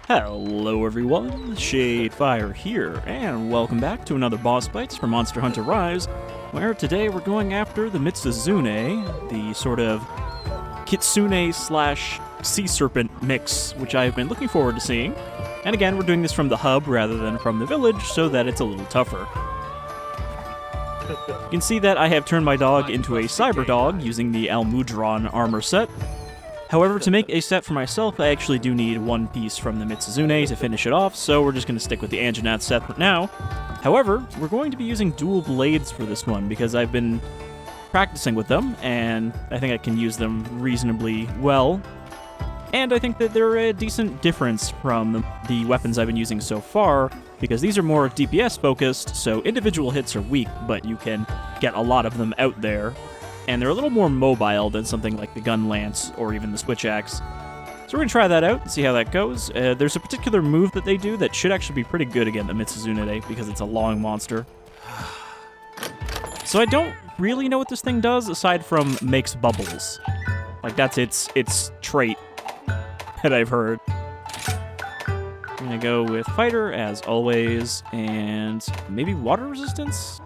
Hello everyone, Shadefyre here, and welcome back to another Boss Bytes for Monster Hunter Rise, where today we're going after the Mitsuzune, the sort of kitsune/sea serpent mix, which I've been looking forward to seeing. And again, we're doing this from the hub rather than from the village, so that it's a little tougher. You can see that I have turned my dog into a cyber dog using the Almudron armor set. However, to make a set for myself, I actually do need one piece from the Mitsuzune to finish it off, so we're just going to stick with the Anjanath set for now. However, we're going to be using dual blades for this one, because I've been practicing with them, and I think I can use them reasonably well. And I think that they're a decent difference from the weapons I've been using so far, because these are more DPS focused, so individual hits are weak, but you can get a lot of them out there. And they're a little more mobile than something like the gun lance or even the switch axe. So we're going to try that out and see how that goes. There's a particular move that they do that should actually be pretty good against the Mitsuzune because it's a long monster. So I don't really know what this thing does aside from makes bubbles. Like that's its trait that I've heard. I'm going to go with fighter as always and maybe water resistance?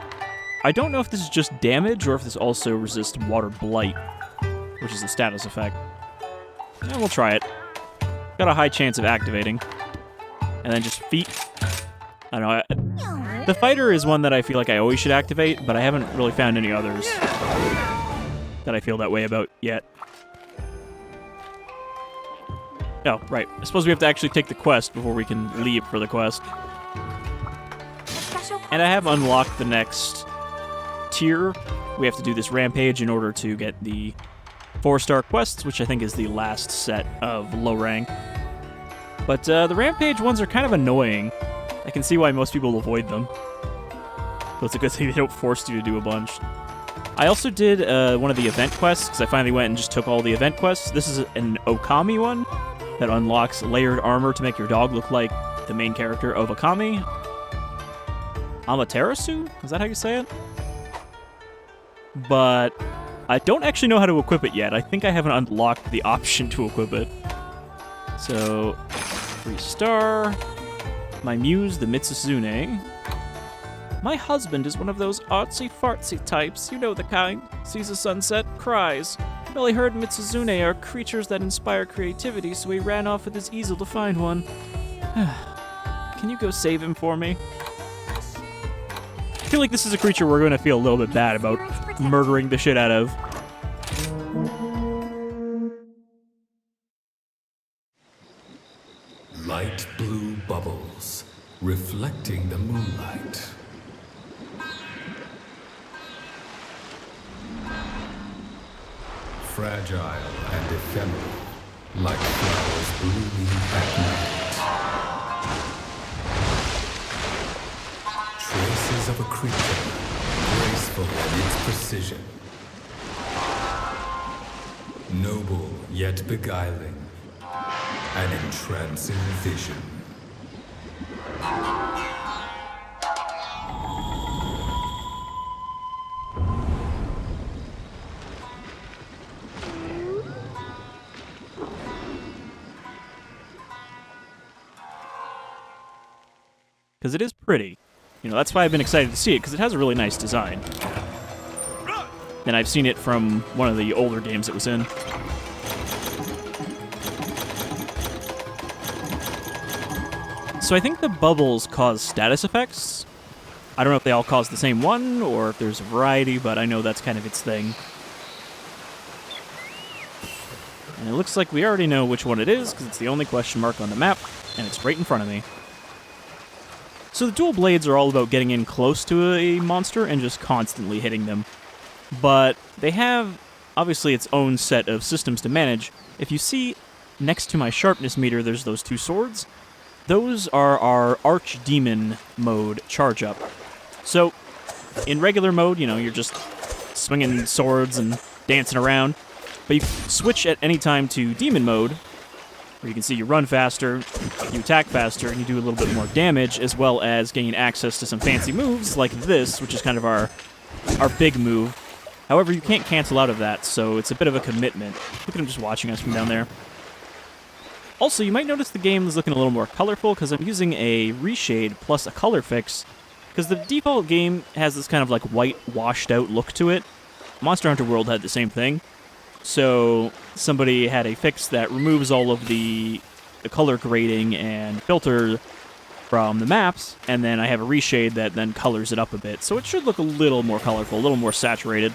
I don't know if this is just damage or if this also resists water blight, which is the status effect. Yeah, we'll try it. Got a high chance of activating. And then just feet. I don't know. The fighter is one that I feel like I always should activate, but I haven't really found any others that I feel that way about yet. Oh, right. I suppose we have to actually take the quest before we can leave for the quest. And I have unlocked the next tier. We have to do this rampage in order to get the 4-star quests, which I think is the last set of low rank. But the rampage ones are kind of annoying. I can see why most people avoid them. So it's a good thing they don't force you to do a bunch. I also did one of the event quests, because I finally went and just took all the event quests. This is an Okami one that unlocks layered armor to make your dog look like the main character of Okami. Amaterasu? Is that how you say it? But I don't actually know how to equip it yet. I think I haven't unlocked the option to equip it. So, 3-star. My muse, the Mitsuzune. My husband is one of those artsy-fartsy types, you know the kind. Sees a sunset, cries. Well, he heard Mitsuzune are creatures that inspire creativity, so he ran off with his easel to find one. Can you go save him for me? I feel like this is a creature we're going to feel a little bit bad about murdering the shit out of. Light blue bubbles, reflecting the moonlight. Fragile and ephemeral, like flowers blooming at night. Traces of a creature, graceful in its precision. Noble yet beguiling, an entrancing vision. Because it is pretty. You know, that's why I've been excited to see it, because it has a really nice design. And I've seen it from one of the older games it was in. So I think the bubbles cause status effects. I don't know if they all cause the same one, or if there's a variety, but I know that's kind of its thing. And it looks like we already know which one it is, because it's the only question mark on the map, and it's right in front of me. So the dual blades are all about getting in close to a monster and just constantly hitting them. But they have, obviously, its own set of systems to manage. If you see next to my sharpness meter, there's those two swords. Those are our archdemon mode charge up. So, in regular mode, you know, you're just swinging swords and dancing around. But you switch at any time to demon mode, where you can see you run faster, you attack faster, and you do a little bit more damage, as well as gain access to some fancy moves like this, which is kind of our big move. However, you can't cancel out of that, so it's a bit of a commitment. Look at him just watching us from down there. Also, you might notice the game is looking a little more colorful because I'm using a reshade plus a color fix, because the default game has this kind of like white, washed out look to it. Monster Hunter World had the same thing. So somebody had a fix that removes all of the color grading and filter from the maps, and then I have a reshade that then colors it up a bit. So it should look a little more colorful, a little more saturated.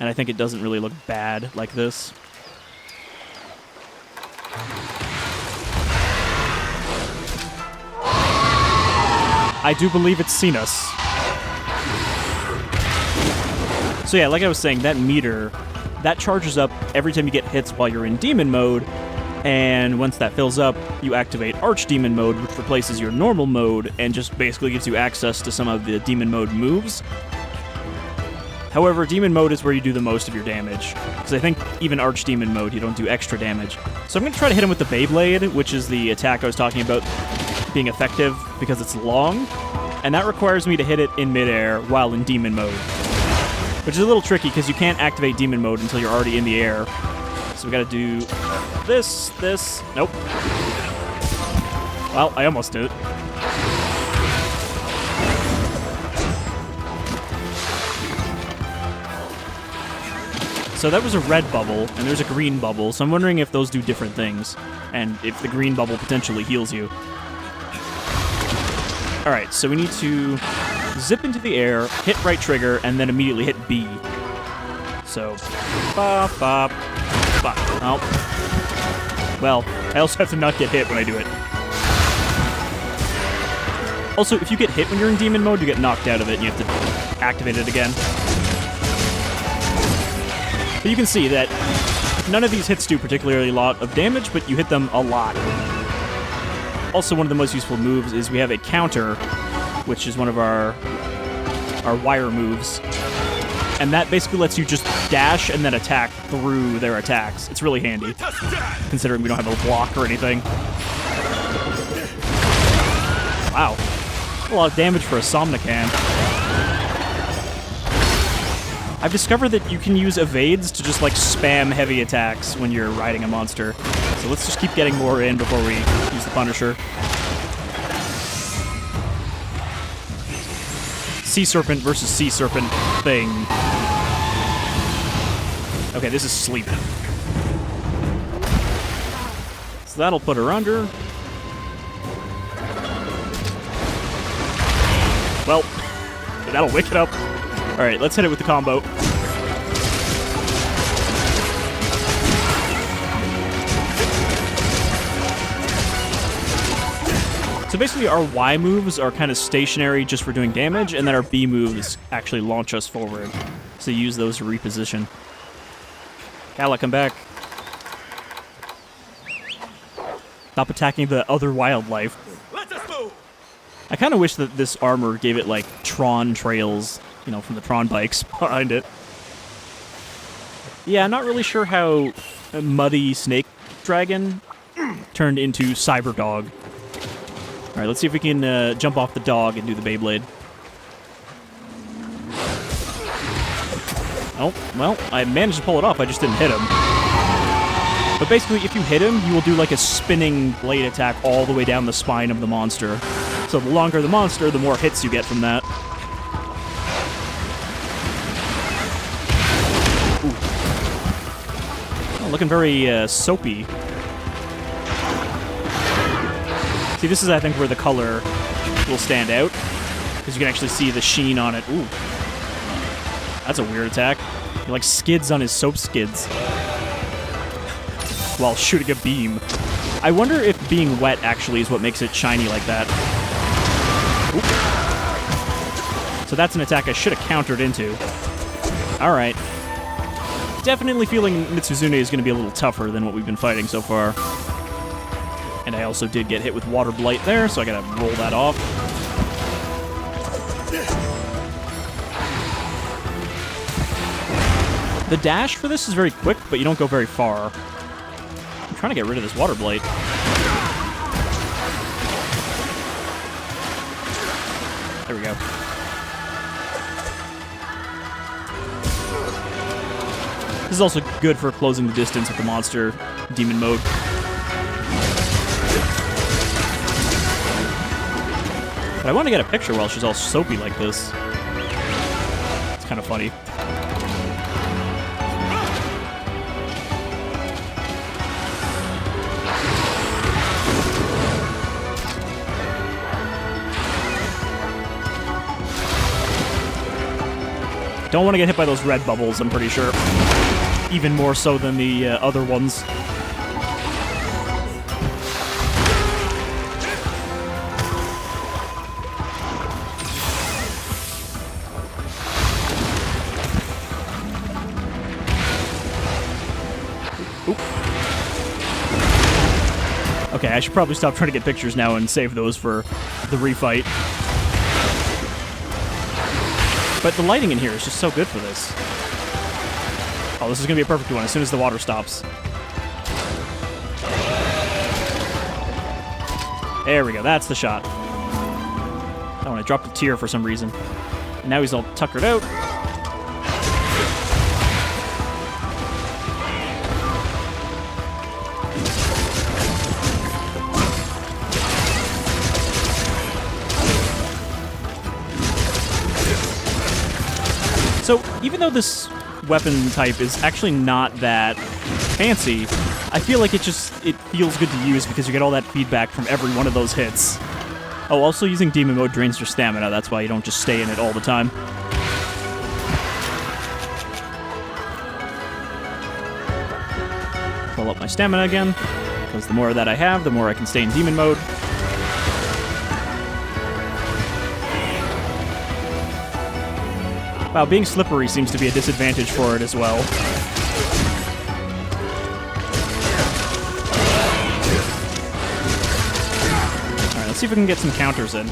And I think it doesn't really look bad like this. I do believe it's seen us. So yeah, like I was saying, that meter, that charges up every time you get hits while you're in demon mode. And once that fills up, you activate Archdemon mode, which replaces your normal mode and just basically gives you access to some of the demon mode moves. However, demon mode is where you do the most of your damage, because I think even Archdemon mode, you don't do extra damage. So I'm going to try to hit him with the Beyblade, which is the attack I was talking about being effective because it's long, and that requires me to hit it in midair while in demon mode, which is a little tricky because you can't activate demon mode until you're already in the air. So we gotta do this, nope. Well, I almost did it. So that was a red bubble, and there's a green bubble, so I'm wondering if those do different things, and if the green bubble potentially heals you. Alright, so we need to zip into the air, hit right trigger, and then immediately hit B. So, bop, bop. Oh. Well, I also have to not get hit when I do it. Also, if you get hit when you're in demon mode, you get knocked out of it and you have to activate it again. But you can see that none of these hits do particularly a lot of damage, but you hit them a lot. Also, one of the most useful moves is we have a counter, which is one of our wire moves. And that basically lets you just dash and then attack through their attacks. It's really handy, considering we don't have a block or anything. Wow. A lot of damage for a Somnican. I've discovered that you can use evades to just, like, spam heavy attacks when you're riding a monster. So let's just keep getting more in before we use the Punisher. Sea Serpent versus Sea Serpent thing. Okay, this is sleep. So that'll put her under. Well, that'll wake it up. Alright, let's hit it with the combo. So basically our Y moves are kind of stationary just for doing damage, and then our B moves actually launch us forward. So use those to reposition. Gala, come back. Stop attacking the other wildlife. Let us move. I kind of wish that this armor gave it, like, Tron trails, you know, from the Tron bikes behind it. Yeah, I'm not really sure how a muddy snake dragon turned into cyber dog. Alright, let's see if we can jump off the dog and do the Beyblade. Oh, well, I managed to pull it off, I just didn't hit him. But basically, if you hit him, you will do like a spinning blade attack all the way down the spine of the monster. So the longer the monster, the more hits you get from that. Ooh. Oh, looking very soapy. See, this is, I think, where the color will stand out, because you can actually see the sheen on it. Ooh. That's a weird attack. He, like, skids on his soap skids while shooting a beam. I wonder if being wet actually is what makes it shiny like that. Oop. So that's an attack I should have countered into. Alright. Definitely feeling Mitsuzune is going to be a little tougher than what we've been fighting so far. And I also did get hit with water blight there, so I gotta roll that off. The dash for this is very quick, but you don't go very far. I'm trying to get rid of this water blight. There we go. This is also good for closing the distance with the monster demon mode. But I want to get a picture while she's all soapy like this. It's kind of funny. Don't want to get hit by those red bubbles, I'm pretty sure. Even more so than the other ones. Oop. Okay, I should probably stop trying to get pictures now and save those for the refight. But the lighting in here is just so good for this. Oh, this is going to be a perfect one as soon as the water stops. There we go. That's the shot. Oh, and I dropped a tear for some reason. And now he's all tuckered out. So, even though this weapon type is actually not that fancy, I feel like it feels good to use because you get all that feedback from every one of those hits. Oh, also using demon mode drains your stamina, that's why you don't just stay in it all the time. Fill up my stamina again, because the more of that I have, the more I can stay in demon mode. Wow, being slippery seems to be a disadvantage for it as well. Alright, let's see if we can get some counters in.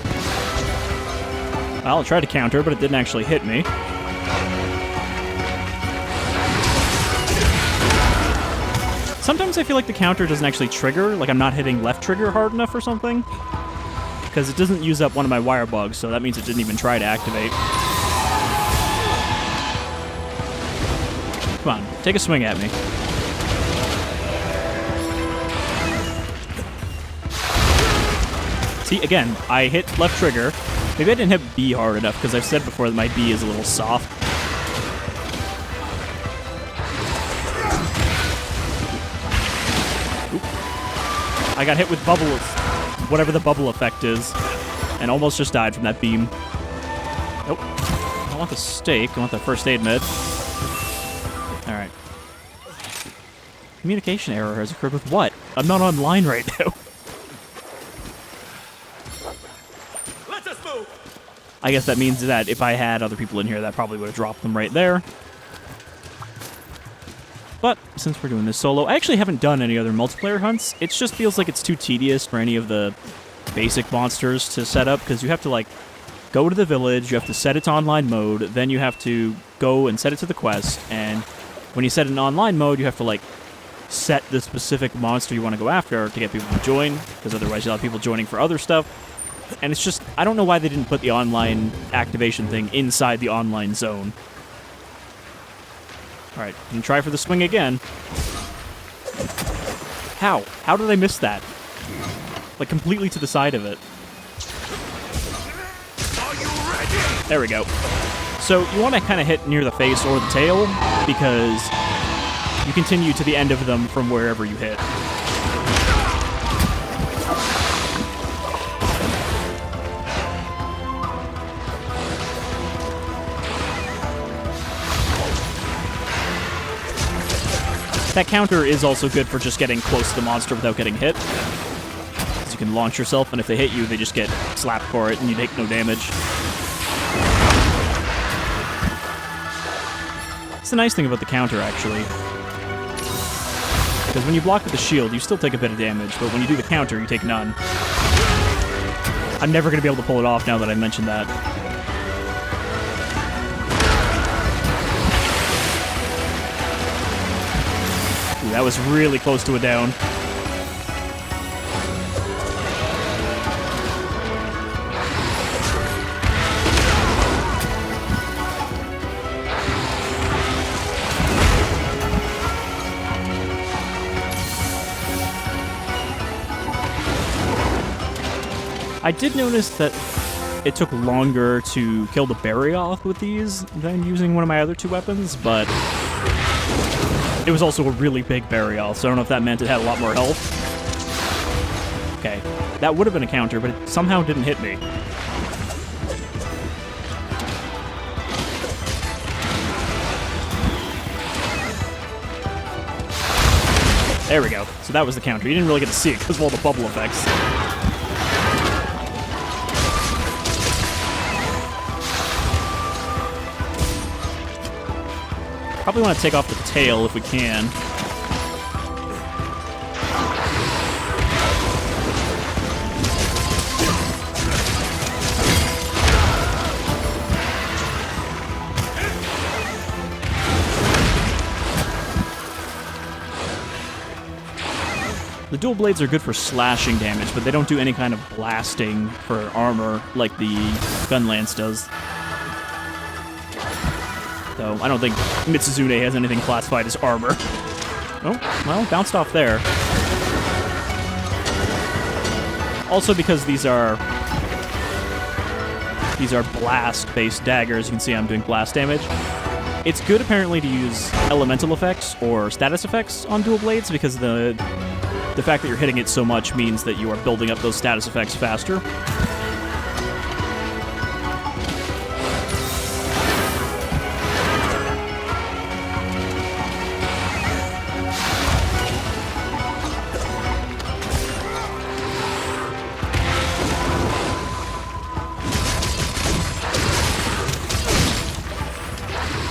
Well, I tried to counter, but it didn't actually hit me. Sometimes I feel like the counter doesn't actually trigger, like I'm not hitting left trigger hard enough or something. Because it doesn't use up one of my wire bugs, so that means it didn't even try to activate. Come on, take a swing at me. See, again, I hit left trigger. Maybe I didn't hit B hard enough, because I've said before that my B is a little soft. Oop. I got hit with bubbles, whatever the bubble effect is, and almost just died from that beam. Nope. I don't want the steak, I want the first aid med. Alright. Communication error has occurred with what? I'm not online right now. Let us move. I guess that means that if I had other people in here, that probably would have dropped them right there. But since we're doing this solo, I actually haven't done any other multiplayer hunts. It just feels like it's too tedious for any of the basic monsters to set up, because you have to, like, go to the village, you have to set it to online mode, then you have to go and set it to the quest, and when you set it in online mode, you have to, like, set the specific monster you want to go after to get people to join, because otherwise you'll have people joining for other stuff. And it's just, I don't know why they didn't put the online activation thing inside the online zone. Alright, can try for the swing again. How? How did I miss that? Like, completely to the side of it. There we go. So, you want to kind of hit near the face or the tail, because you continue to the end of them from wherever you hit. That counter is also good for just getting close to the monster without getting hit. So you can launch yourself, and if they hit you, they just get slapped for it, and you take no damage. It's the nice thing about the counter, actually. Because when you block with the shield, you still take a bit of damage, but when you do the counter, you take none. I'm never going to be able to pull it off now that I mentioned that. Ooh, that was really close to a down. I did notice that it took longer to kill the berry off with these than using one of my other two weapons, but it was also a really big berry off, so I don't know if that meant it had a lot more health. Okay, that would have been a counter, but it somehow didn't hit me. There we go. So that was the counter. You didn't really get to see it because of all the bubble effects. Probably want to take off the tail if we can. The dual blades are good for slashing damage, but they don't do any kind of blasting for armor like the gun lance does. Though I don't think Mitsuzune has anything classified as armor. Oh, well, bounced off there. Also because these are blast-based daggers, you can see I'm doing blast damage. It's good apparently to use elemental effects or status effects on dual blades because the fact that you're hitting it so much means that you are building up those status effects faster.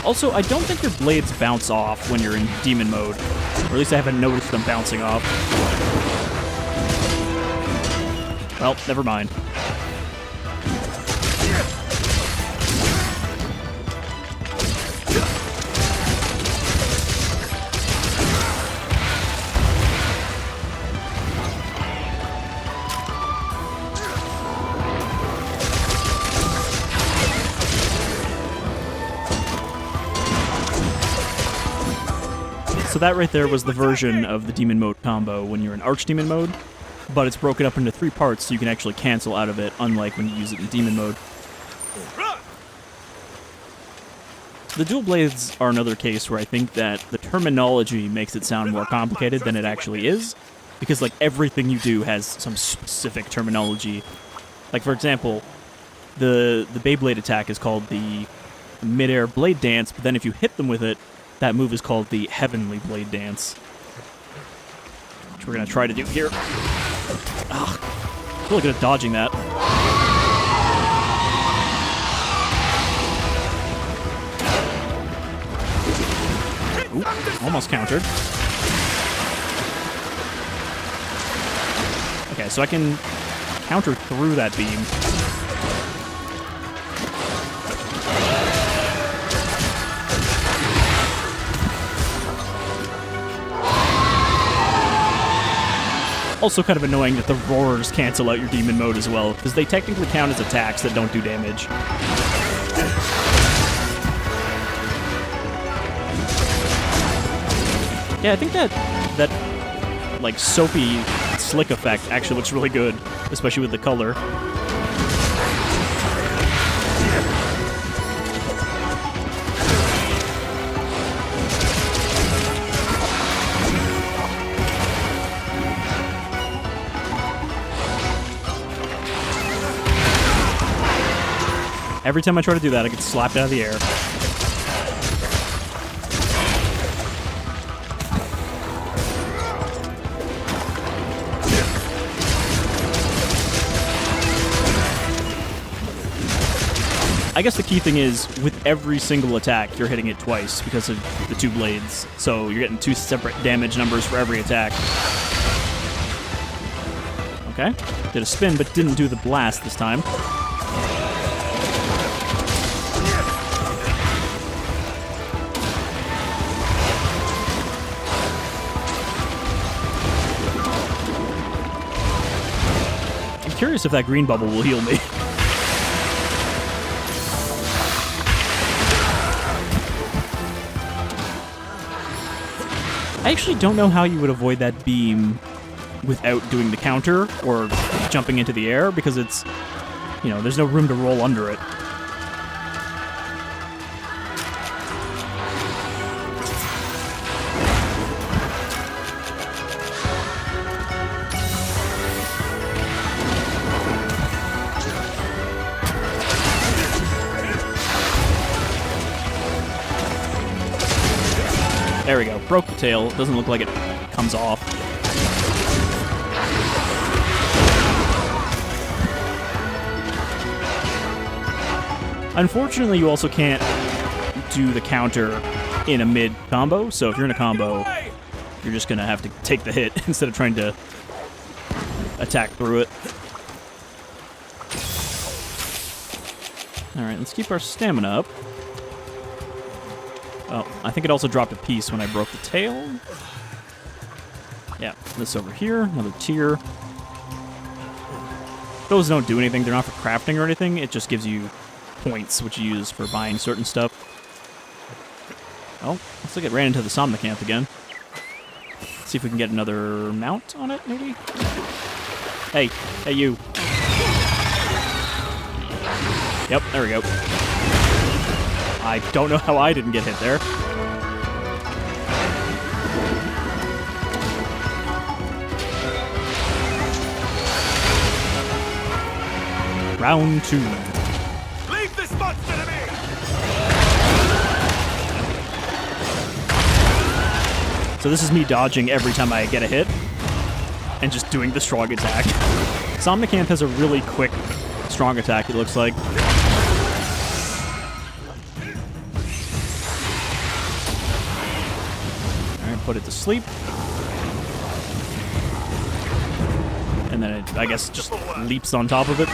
Also, I don't think your blades bounce off when you're in demon mode. Or at least I haven't noticed them bouncing off. Well, never mind. So that right there was the version of the demon mode combo when you're in archdemon mode, but it's broken up into 3 parts so you can actually cancel out of it, unlike when you use it in demon mode. The dual blades are another case where I think that the terminology makes it sound more complicated than it actually is, because like everything you do has some specific terminology. Like for example, the Beyblade attack is called the midair blade dance, but then if you hit them with it, that move is called the Heavenly Blade Dance, which we're going to try to do here. Ugh, really good at dodging that. Ooh, almost countered. Okay, so I can counter through that beam. Also kind of annoying that the roars cancel out your demon mode as well, because they technically count as attacks that don't do damage. Yeah, I think that like soapy slick effect actually looks really good, especially with the color. Every time I try to do that, I get slapped out of the air. I guess the key thing is, with every single attack, you're hitting it twice because of the 2 blades. So you're getting 2 separate damage numbers for every attack. Okay. Did a spin, but didn't do the blast this time. Curious if that green bubble will heal me. I actually don't know how you would avoid that beam without doing the counter or jumping into the air because it's, you know, there's no room to roll under it. There we go. Broke the tail. Doesn't look like it comes off. Unfortunately, you also can't do the counter in a mid combo, so if you're in a combo, you're just gonna have to take the hit instead of trying to attack through it. Alright, let's keep our stamina up. Oh, I think it also dropped a piece when I broke the tail. Yeah, this over here, another tier. Those don't do anything, they're not for crafting or anything, it just gives you points, which you use for buying certain stuff. Oh, looks like it ran into the Somnicanth again. Let's see if we can get another mount on it, maybe? Hey, hey you. Yep, there we go. I don't know how I didn't get hit there. Round 2. Leave this monster to me! So this is me dodging every time I get a hit and just doing the strong attack. Somnicanth has a really quick strong attack, it looks like. Put it to sleep. And then it, I guess, just leaps on top of it.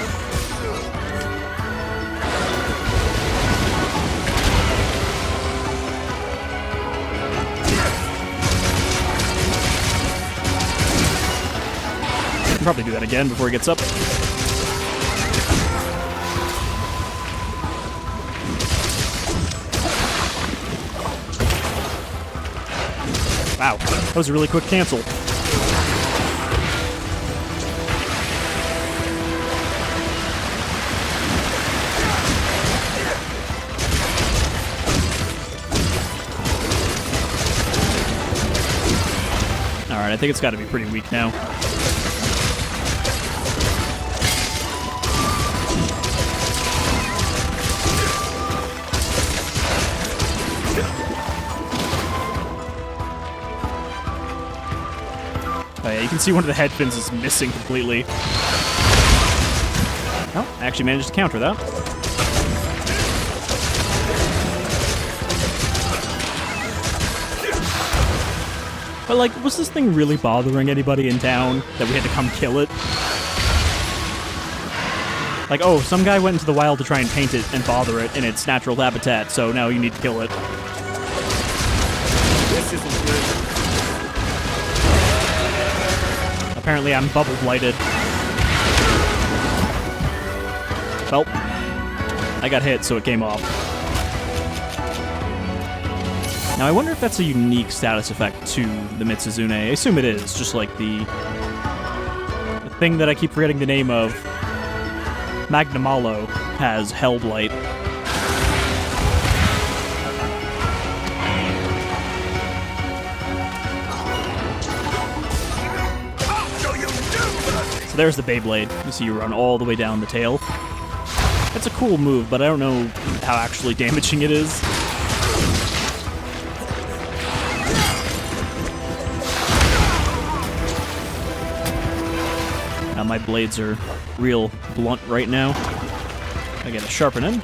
I'll probably do that again before he gets up. Wow, that was a really quick cancel. Alright, I think it's got to be pretty weak now. Oh yeah, you can see one of the head fins is missing completely. Oh, I actually managed to counter that. But like, was this thing really bothering anybody in town that we had to come kill it? Like, oh, some guy went into the wild to try and paint it and bother it in its natural habitat, so now you need to kill it. This isn't good. Apparently I'm bubble blighted. Well, I got hit, so it came off. Now I wonder if that's a unique status effect to the Mitsuzune. I assume it is, just like the thing that I keep forgetting the name of. Magnamalo has Hellblight. So there's the Beyblade. You see you run all the way down the tail. It's a cool move, but I don't know how actually damaging it is. Now my blades are real blunt right now. I gotta sharpen them.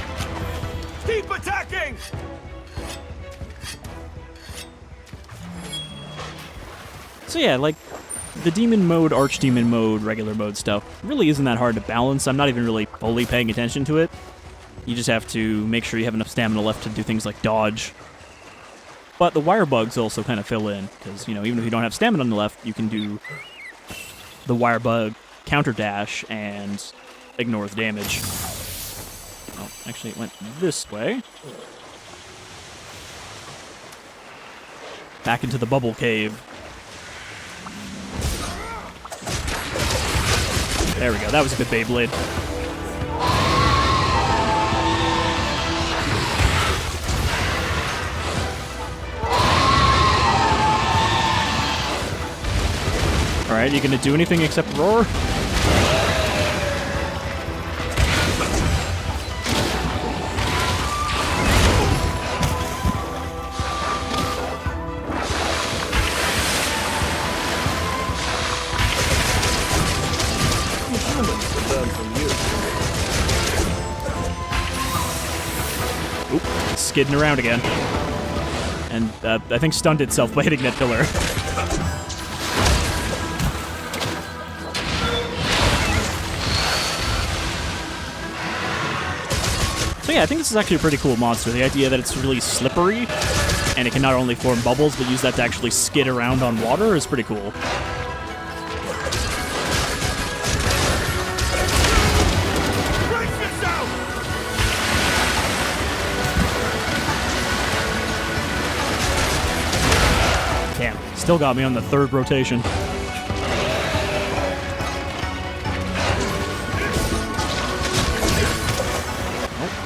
Keep attacking! So yeah, like, the demon mode, archdemon mode, regular mode stuff really isn't that hard to balance. I'm not even really fully paying attention to it. You just have to make sure you have enough stamina left to do things like dodge. But the wire bugs also kind of fill in, because, you know, even if you don't have stamina on the left, you can do the wire bug counter dash and ignore the damage. Oh, actually it went this way. Back into the bubble cave. There we go. That was a good Beyblade. Alright, you gonna do anything except roar? Oop, skidding around again. And I think stunned itself by hitting that pillar. So yeah, I think this is actually a pretty cool monster. The idea that it's really slippery, and it can not only form bubbles, but use that to actually skid around on water is pretty cool. Damn, still got me on the third rotation.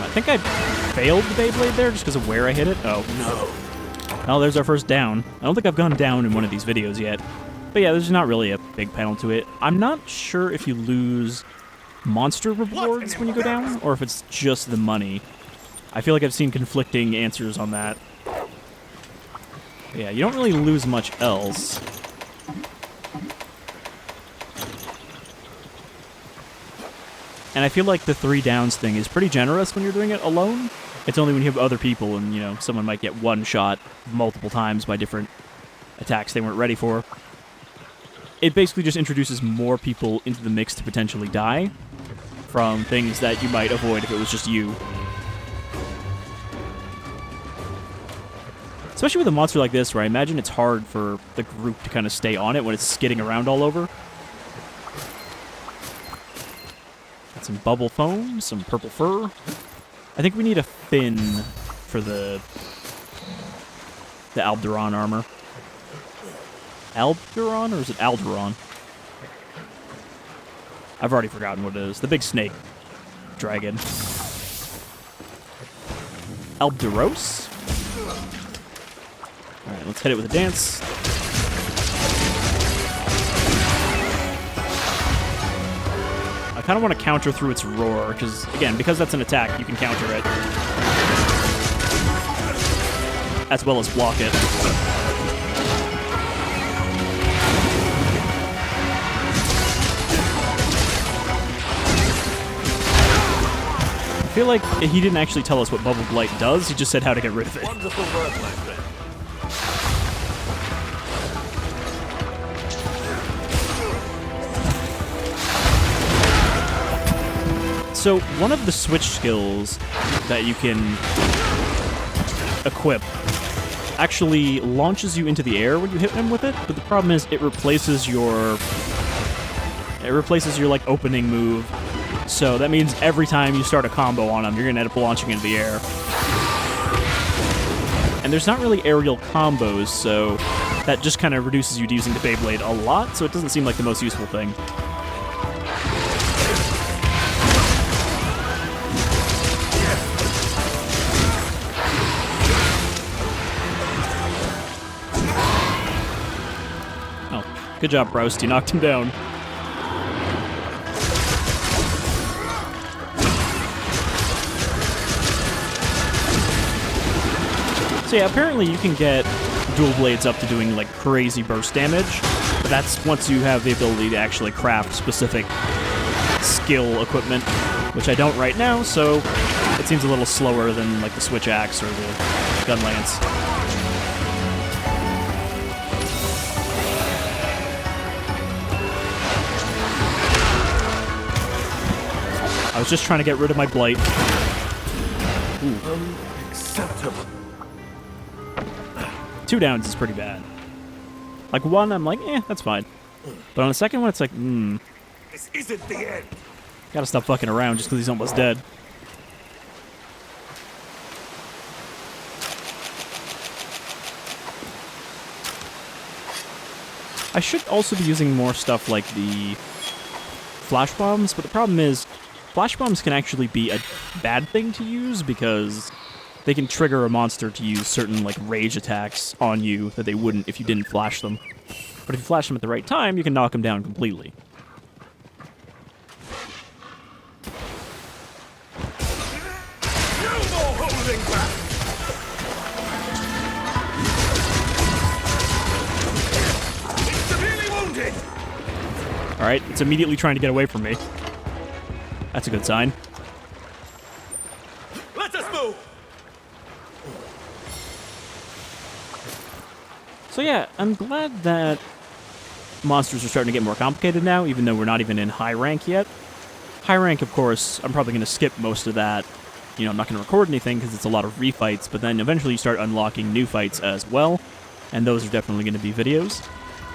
I think I failed the Beyblade there just because of where I hit it. Oh, no. Oh, there's our first down. I don't think I've gone down in one of these videos yet. But yeah, there's not really a big panel to it. I'm not sure if you lose monster rewards when you go down, or if it's just the money. I feel like I've seen conflicting answers on that. But yeah, you don't really lose much else. And I feel like the 3 downs thing is pretty generous when you're doing it alone. It's only when you have other people and, you know, someone might get one shot multiple times by different attacks they weren't ready for. It basically just introduces more people into the mix to potentially die from things that you might avoid if it was just you. Especially with a monster like this, where I imagine it's hard for the group to kind of stay on it when it's skidding around all over. Got some bubble foam, some purple fur. I think we need a fin for the Alderon armor. Alderon, or is it Alderon? I've already forgotten what it is. The big snake dragon. Alderos? Alright, let's hit it with a dance. I kind of want to counter through its roar, because, again, because that's an attack, you can counter it. As well as block it. I feel like he didn't actually tell us what bubbleblight does, he just said how to get rid of it. Wonderful work, my friend. So, one of the switch skills that you can equip actually launches you into the air when you hit him with it, but the problem is it replaces your like opening move. So that means every time you start a combo on him, you're gonna end up launching into the air. And there's not really aerial combos, so that just kind of reduces you to using the Beyblade a lot, so it doesn't seem like the most useful thing. Good job, Broust. You knocked him down. So yeah, apparently you can get dual blades up to doing like crazy burst damage, but that's once you have the ability to actually craft specific skill equipment, which I don't right now, so it seems a little slower than like the switch axe or the gun lance. I was just trying to get rid of my blight. Ooh. Unacceptable. 2 downs is pretty bad. Like 1, I'm like, that's fine. But on the second one, it's like, This isn't the end. gotta stop fucking around just because he's almost dead. I should also be using more stuff like the flash bombs, but the problem is flash bombs can actually be a bad thing to use because they can trigger a monster to use certain like rage attacks on you that they wouldn't if you didn't flash them. But if you flash them at the right time, you can knock them down completely. No more holding back! It's severely wounded! Alright, it's immediately trying to get away from me. That's a good sign. Let us move! So yeah, I'm glad that monsters are starting to get more complicated now, even though we're not even in high rank yet. High rank, of course, I'm probably going to skip most of that. You know, I'm not going to record anything because it's a lot of refights, but then eventually you start unlocking new fights as well, and those are definitely going to be videos.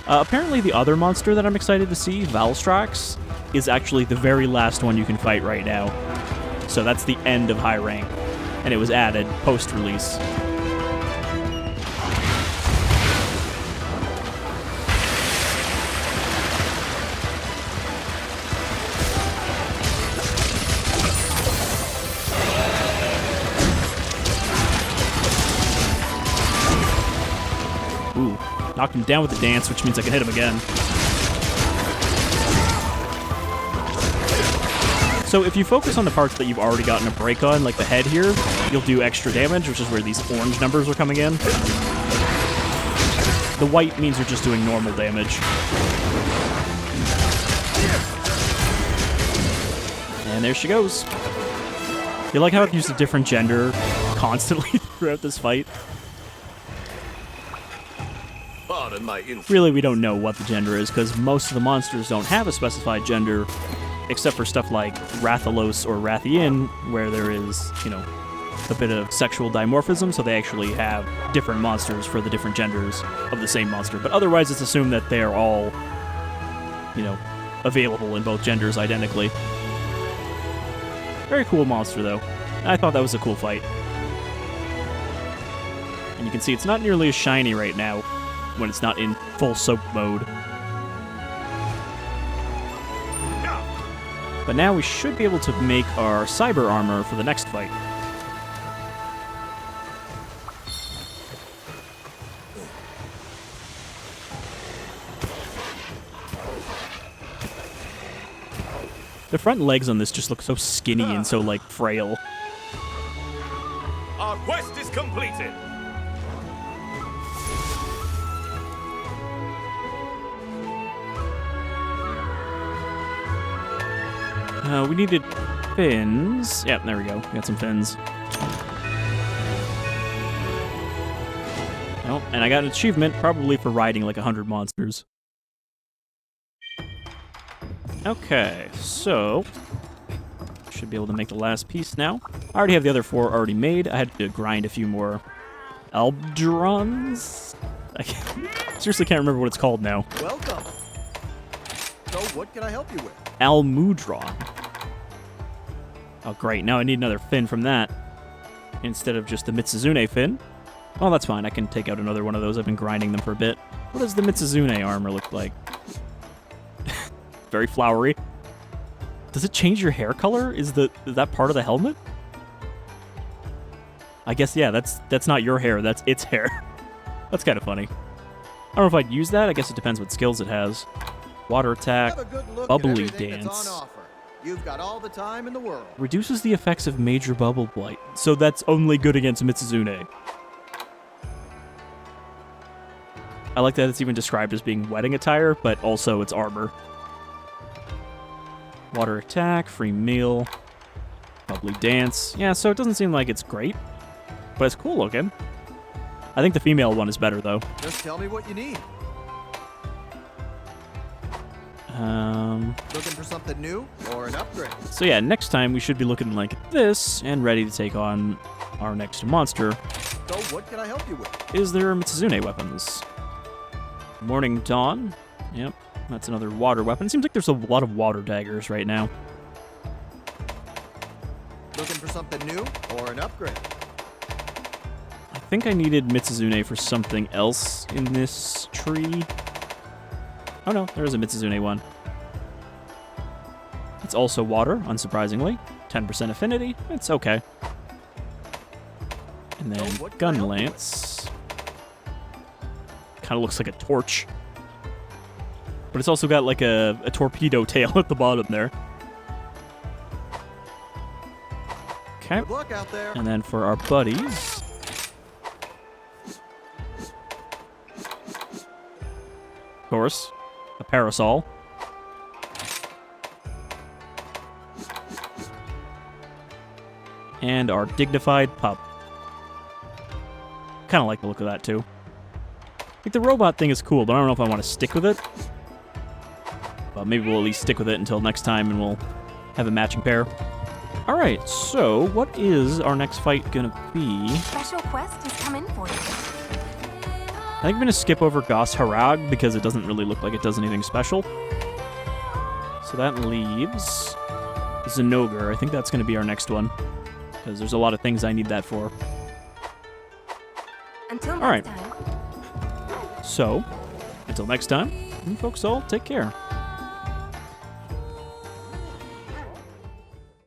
Apparently the other monster that I'm excited to see, Valstrax, is actually the very last one you can fight right now. So that's the end of high rank, and it was added post-release. Ooh, knocked him down with the dance, which means I can hit him again. So if you focus on the parts that you've already gotten a break on, like the head here, you'll do extra damage, which is where these orange numbers are coming in. The white means you're just doing normal damage. And there she goes. You like how I've used a different gender constantly throughout this fight? Pardon my insult. Really, we don't know what the gender is, because most of the monsters don't have a specified gender, except for stuff like Rathalos or Rathian, where there is, you know, a bit of sexual dimorphism, so they actually have different monsters for the different genders of the same monster. But otherwise, it's assumed that they're all, you know, available in both genders identically. Very cool monster, though. I thought that was a cool fight. And you can see it's not nearly as shiny right now when it's not in full soap mode. But now we should be able to make our cyber armor for the next fight. The front legs on this just look so skinny and so, like, frail. Our quest is completed. We needed fins. Yeah, there we go. We got some fins. Oh, and I got an achievement, probably for riding like 100 monsters. Okay, so should be able to make the last piece now. I already have the other 4 already made. I had to grind a few more Aldrons. I seriously can't remember what it's called now. Welcome. So, what can I help you with? Almudron. Oh, great. Now I need another fin from that instead of just the Mitsuzune fin. Oh, that's fine. I can take out another one of those. I've been grinding them for a bit. What does the Mitsuzune armor look like? Very flowery. Does it change your hair color? Is that part of the helmet? I guess, yeah, that's not your hair. That's its hair. That's kind of funny. I don't know if I'd use that. I guess it depends what skills it has. Water attack, Have a good look at bubbly everything that's dance. on offer. You've got all the time in the world. Reduces the effects of major bubble blight. So that's only good against Mitsuzune. I like that it's even described as being wedding attire, but also it's armor. Water attack, free meal, bubbly dance. Yeah, so it doesn't seem like it's great, but it's cool looking. I think the female one is better, though. Just tell me what you need. Looking for something new or an upgrade? So yeah, next time we should be looking like this and ready to take on our next monster. So what can I help you with? Is there Mitsuzune weapons? Morning Dawn. Yep, that's another water weapon. Seems like there's a lot of water daggers right now. Looking for something new or an upgrade? I think I needed Mitsuzune for something else in this tree. Oh no, there is a Mitsuzune one. It's also water, unsurprisingly. 10% affinity. It's okay. And then what can I gun help you with? lance. Kind of looks like a torch. But it's also got like a torpedo tail at the bottom there. Okay. Good luck out there. And then for our buddies. Of course, a parasol. And our dignified pup. Kind of like the look of that, too. Like, the robot thing is cool, but I don't know if I want to stick with it. But maybe we'll at least stick with it until next time, and we'll have a matching pair. Alright, so what is our next fight gonna be? Special quest has come in for you. I think I'm gonna skip over Goss Harag, because it doesn't really look like it does anything special. So that leaves Zinogre. I think that's gonna be our next one. Because there's a lot of things I need that for. Until All right. next time. So, until next time, you folks all take care.